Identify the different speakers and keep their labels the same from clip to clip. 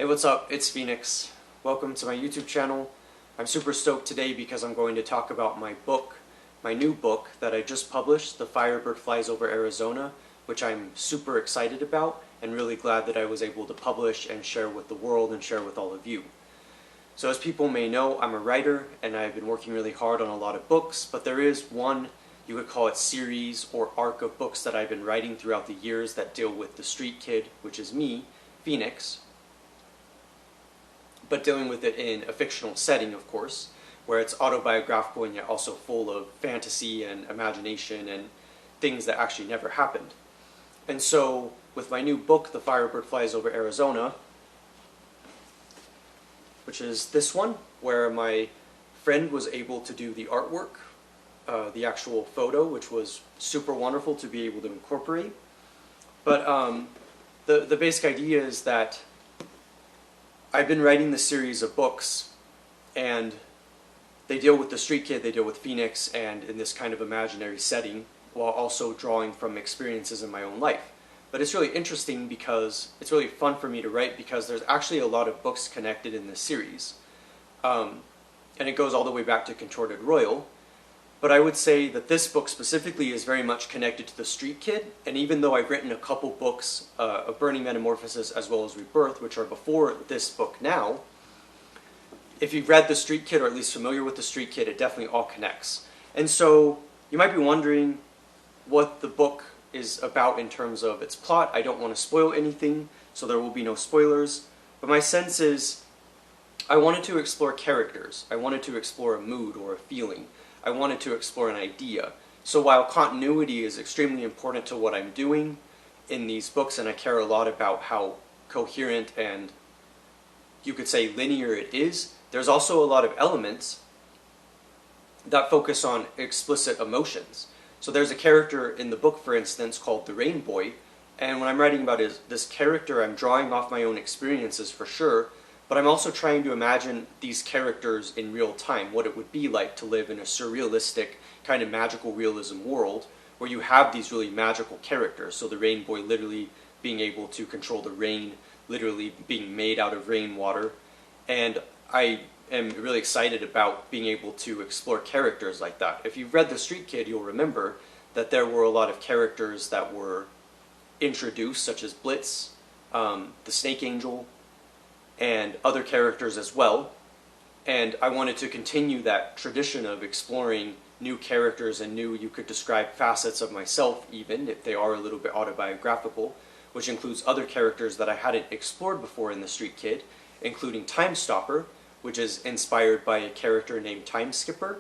Speaker 1: Hey, what's up? It's Phoenix. Welcome to my YouTube channel. I'm super stoked today because I'm going to talk about my book, my new book that I just published, The Firebird Flies Over Arizona, which I'm super excited about and really glad that I was able to publish and share with the world and share with all of you. So as people may know, I'm a writer and I've been working really hard on a lot of books, but there is one, you could call it series or arc of books that I've been writing throughout the years that deal with the street kid, which is me, Phoenix, but dealing with it in a fictional setting, of course, where it's autobiographical and yet also full of fantasy and imagination and things that actually never happened. And so, with my new book, The Firebird Flies Over Arizona, which is this one, where my friend was able to do the artwork, the actual photo, which was super wonderful to be able to incorporate. But the basic idea is that I've been writing this series of books, and they deal with the street kid, they deal with Phoenix, and in this kind of imaginary setting, while also drawing from experiences in my own life. But it's really interesting because it's really fun for me to write because there's actually a lot of books connected in this series. And it goes all the way back to Contorted Royal. But I would say that this book specifically is very much connected to the street kid, and even though I've written a couple books of Burning Metamorphosis as well as Rebirth, which are before this book now, if you've read the street kid or at least familiar with the street kid, it definitely all connects. And so you might be wondering what the book is about in terms of its plot. I don't want to spoil anything, so there will be no spoilers, but my sense is I wanted to explore characters. I wanted to explore a mood or a feeling. I wanted to explore an idea. So while continuity is extremely important to what I'm doing in these books, and I care a lot about how coherent and you could say linear it is, there's also a lot of elements that focus on explicit emotions. So there's a character in the book, for instance, called the Rain Boy, and what I'm writing about is this character. I'm drawing off my own experiences for sure, but I'm also trying to imagine these characters in real time, what it would be like to live in a surrealistic, kind of magical realism world where you have these really magical characters. So the Rain Boy literally being able to control the rain, literally being made out of rainwater. And I am really excited about being able to explore characters like that. If you've read The Street Kid, you'll remember that there were a lot of characters that were introduced, such as Blitz, the Snake Angel, and other characters as well, and I wanted to continue that tradition of exploring new characters and new, you could describe, facets of myself, even if they are a little bit autobiographical, which includes other characters that I hadn't explored before in The Street Kid, including Time Stopper, which is inspired by a character named Time Skipper,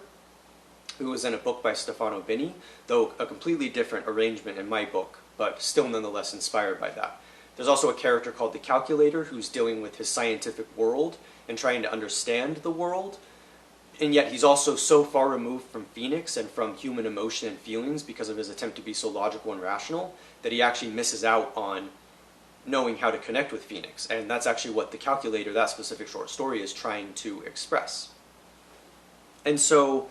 Speaker 1: who was in a book by Stefano Bini, though a completely different arrangement in my book, but still nonetheless inspired by that. There's also a character called the Calculator who's dealing with his scientific world and trying to understand the world, and yet he's also so far removed from Phoenix and from human emotion and feelings because of his attempt to be so logical and rational that he actually misses out on knowing how to connect with Phoenix. And that's actually what the Calculator, that specific short story, is trying to express. And so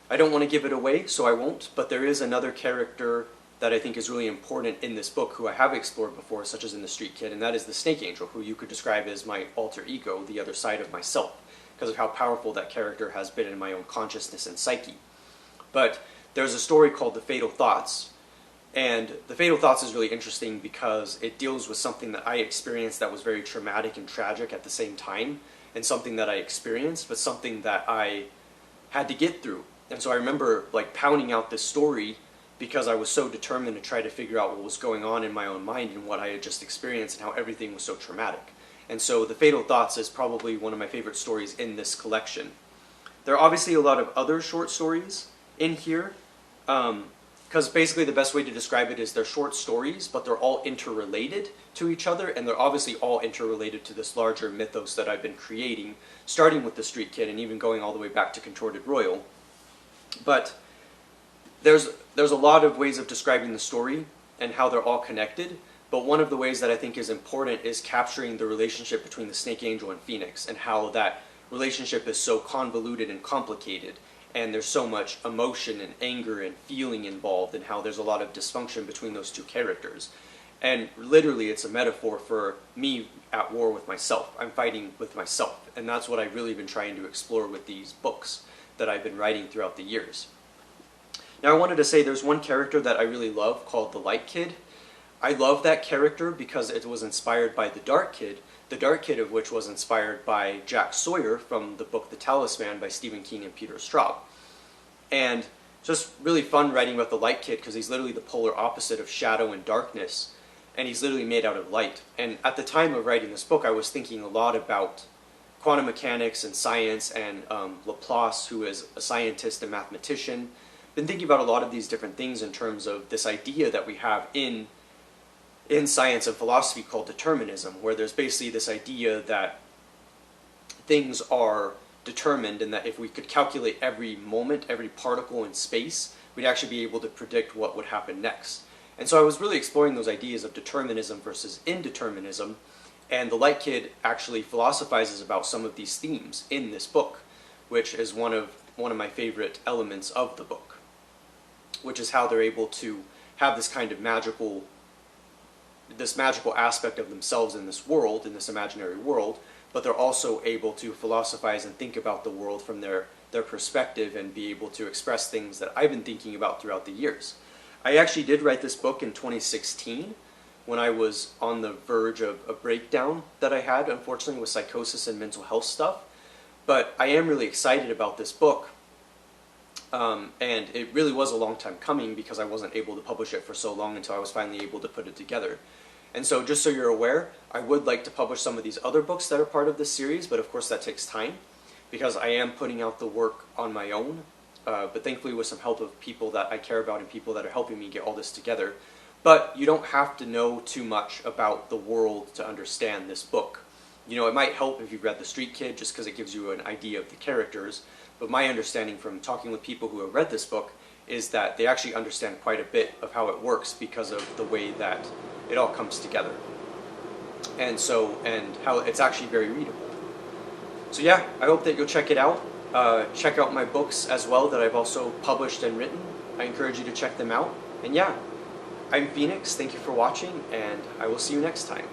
Speaker 1: I don't want to give it away, so I won't, but there is another character that I think is really important in this book, who I have explored before, such as in The Street Kid, and that is the Snake Angel, who you could describe as my alter ego, the other side of myself, because of how powerful that character has been in my own consciousness and psyche. But there's a story called The Fatal Thoughts, and The Fatal Thoughts is really interesting because it deals with something that I experienced that was very traumatic and tragic at the same time, and something that I experienced, but something that I had to get through. And so I remember like pounding out this story because I was so determined to try to figure out what was going on in my own mind and what I had just experienced and how everything was so traumatic. And so The Fatal Thoughts is probably one of my favorite stories in this collection. There are obviously a lot of other short stories in here, because basically the best way to describe it is they're short stories, but they're all interrelated to each other, and they're obviously all interrelated to this larger mythos that I've been creating, starting with The Street Kid and even going all the way back to Contorted Royal. But there's a lot of ways of describing the story and how they're all connected, but one of the ways that I think is important is capturing the relationship between the Snake Angel and Phoenix, and how that relationship is so convoluted and complicated, and there's so much emotion and anger and feeling involved, and how there's a lot of dysfunction between those two characters. And literally it's a metaphor for me at war with myself. I'm fighting with myself, and that's what I've really been trying to explore with these books that I've been writing throughout the years. Now I wanted to say there's one character that I really love called the Light Kid. I love that character because it was inspired by the Dark Kid of which was inspired by Jack Sawyer from the book The Talisman by Stephen King and Peter Straub. And just really fun writing about the Light Kid because he's literally the polar opposite of shadow and darkness, and he's literally made out of light. And at the time of writing this book, I was thinking a lot about quantum mechanics and science, and Laplace, who is a scientist and mathematician. Been thinking about a lot of these different things in terms of this idea that we have in science and philosophy called determinism, where there's basically this idea that things are determined, and that if we could calculate every moment, every particle in space, we'd actually be able to predict what would happen next. And so I was really exploring those ideas of determinism versus indeterminism, and the Light Kid actually philosophizes about some of these themes in this book, which is one of my favorite elements of the book, which is how they're able to have this kind of magical aspect of themselves in this world, in this imaginary world, but they're also able to philosophize and think about the world from their perspective and be able to express things that I've been thinking about throughout the years. I actually did write this book in 2016 when I was on the verge of a breakdown that I had, unfortunately, with psychosis and mental health stuff. But I am really excited about this book, and it really was a long time coming because I wasn't able to publish it for so long until I was finally able to put it together. And so just so you're aware, I would like to publish some of these other books that are part of this series, but of course that takes time because I am putting out the work on my own, but thankfully with some help of people that I care about and people that are helping me get all this together. But you don't have to know too much about the world to understand this book. You know, it might help if you've read The Street Kid just because it gives you an idea of the characters, but my understanding from talking with people who have read this book is that they actually understand quite a bit of how it works because of the way that it all comes together. And how it's actually very readable. So yeah, I hope that you'll check it out. Check out my books as well that I've also published and written. I encourage you to check them out. And yeah, I'm Phoenix, thank you for watching, and I will see you next time.